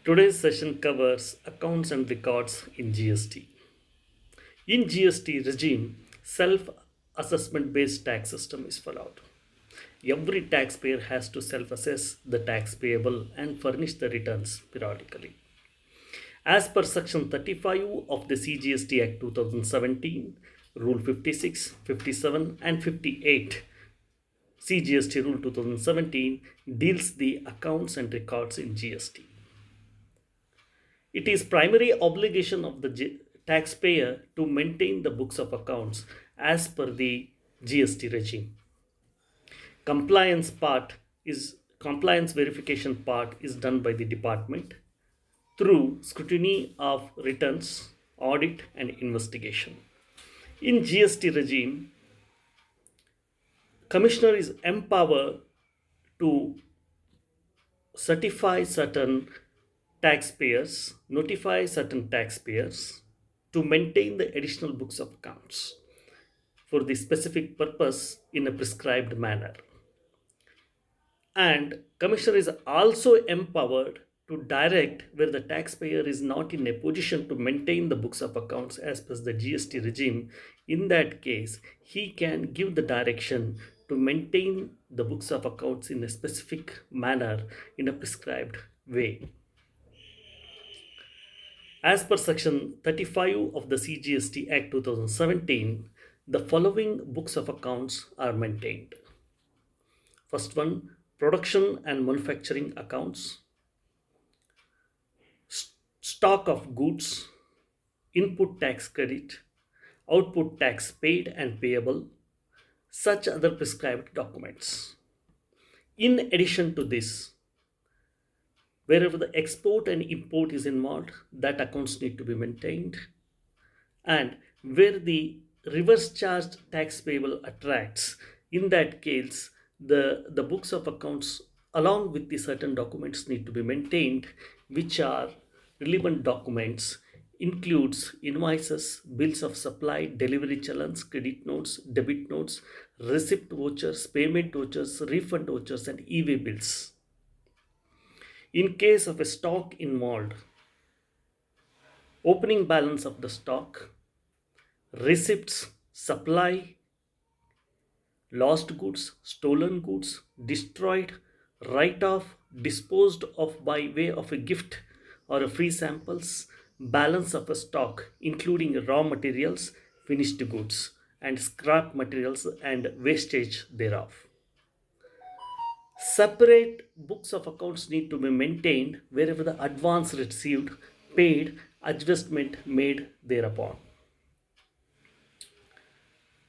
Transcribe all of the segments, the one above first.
Today's session covers accounts and records in GST. In GST regime, self-assessment based tax system is followed. Every taxpayer has to self-assess the tax payable and furnish the returns periodically. As per Section 35 of the CGST Act 2017, Rule 56, 57 and 58 CGST Rule 2017 deals the accounts and records in GST. It is primary obligation of the taxpayer to maintain the books of accounts as per the GST regime. Compliance verification part is done by the department through scrutiny of returns, audit and investigation. In GST regime, commissioner is empowered to certify certain taxpayers, notify certain taxpayers to maintain the additional books of accounts for the specific purpose in a prescribed manner. And commissioner is also empowered to direct where the taxpayer is not in a position to maintain the books of accounts as per the GST regime. In that case, he can give the direction to maintain the books of accounts in a specific manner in a prescribed way. As per Section 35 of the CGST Act 2017, the following books of accounts are maintained. First one, production and manufacturing accounts, stock of goods, input tax credit, output tax paid and payable, such other prescribed documents. In addition to this, wherever the export and import is involved, that accounts need to be maintained. And where the reverse charged tax payable attracts, in that case, the books of accounts along with the certain documents need to be maintained, which are relevant documents includes invoices, bills of supply, delivery challans, credit notes, debit notes, receipt vouchers, payment vouchers, refund vouchers, and e-way bills. In case of a stock involved, opening balance of the stock, receipts, supply, lost goods, stolen goods, destroyed, write off, disposed of by way of a gift or a free samples, balance of a stock, including raw materials, finished goods, and scrap materials and wastage thereof. Separate books of accounts need to be maintained wherever the advance received, paid, adjustment made thereupon.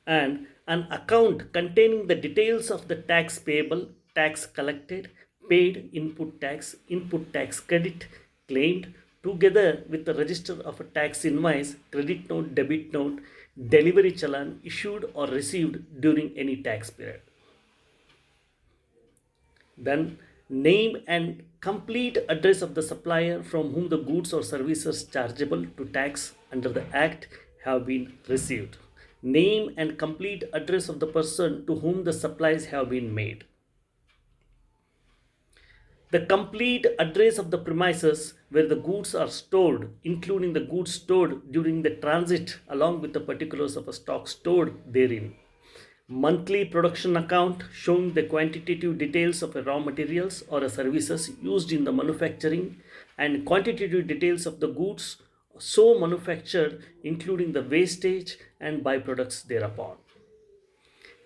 And an account containing the details of the tax payable, tax collected, paid, input tax credit, claimed, together with the register of a tax invoice, credit note, debit note, delivery challan issued or received during any tax period. Then, name and complete address of the supplier from whom the goods or services chargeable to tax under the Act have been received. Name and complete address of the person to whom the supplies have been made. The complete address of the premises where the goods are stored, including the goods stored during the transit, along with the particulars of a stock stored therein. Monthly production account showing the quantitative details of a raw materials or a services used in the manufacturing, and quantitative details of the goods so manufactured, including the wastage and byproducts thereupon.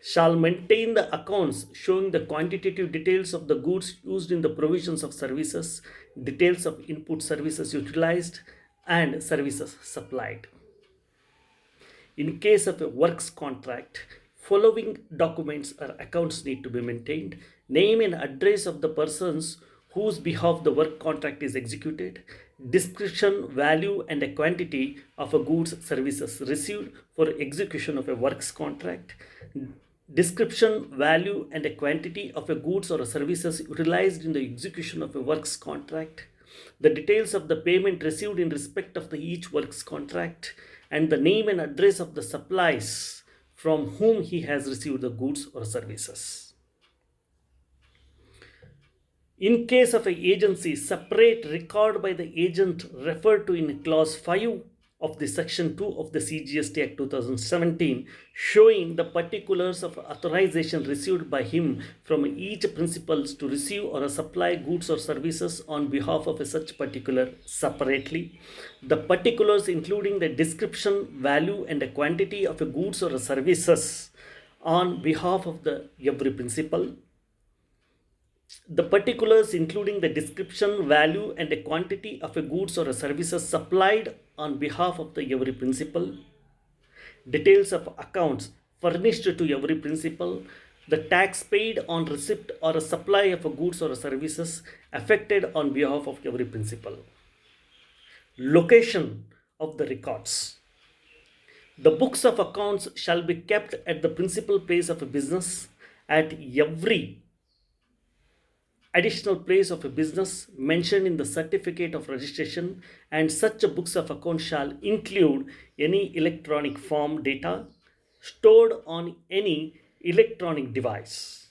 Shall maintain the accounts showing the quantitative details of the goods used in the provisions of services, details of input services utilized, and services supplied. In case of a works contract, following documents or accounts need to be maintained: name and address of the persons whose behalf the work contract is executed, description, value, and a quantity of a goods services received for execution of a works contract, description, value, and a quantity of a goods or services utilized in the execution of a works contract, the details of the payment received in respect of the each works contract, and the name and address of the supplies from whom he has received the goods or services. In case of an agency, separate record by the agent referred to in clause 5 of the section 2 of the CGST Act 2017, showing the particulars of authorization received by him from each principals to receive or supply goods or services on behalf of a such particular separately. The particulars including the description, value and the quantity of a goods or services on behalf of the every principal. The particulars including the description, value and a quantity of a goods or a services supplied on behalf of the every principal. Details of accounts furnished to every principal. The tax paid on receipt or a supply of a goods or a services affected on behalf of every principal. Location of the records. The books of accounts shall be kept at the principal place of a business at every additional place of a business mentioned in the certificate of registration, and such books of account shall include any electronic form data stored on any electronic device.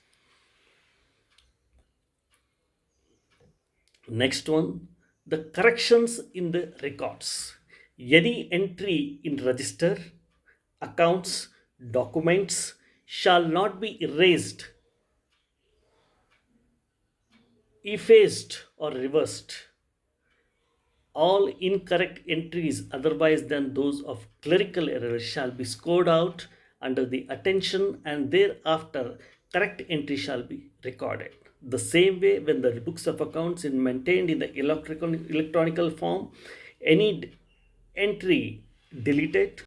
Next one, the corrections in the records. Any entry in register, accounts, documents shall not be erased, effaced or reversed. All incorrect entries otherwise than those of clerical errors shall be scored out under the attention, and thereafter correct entry shall be recorded. The same way, when the books of accounts is maintained in the electronical form, any entry deleted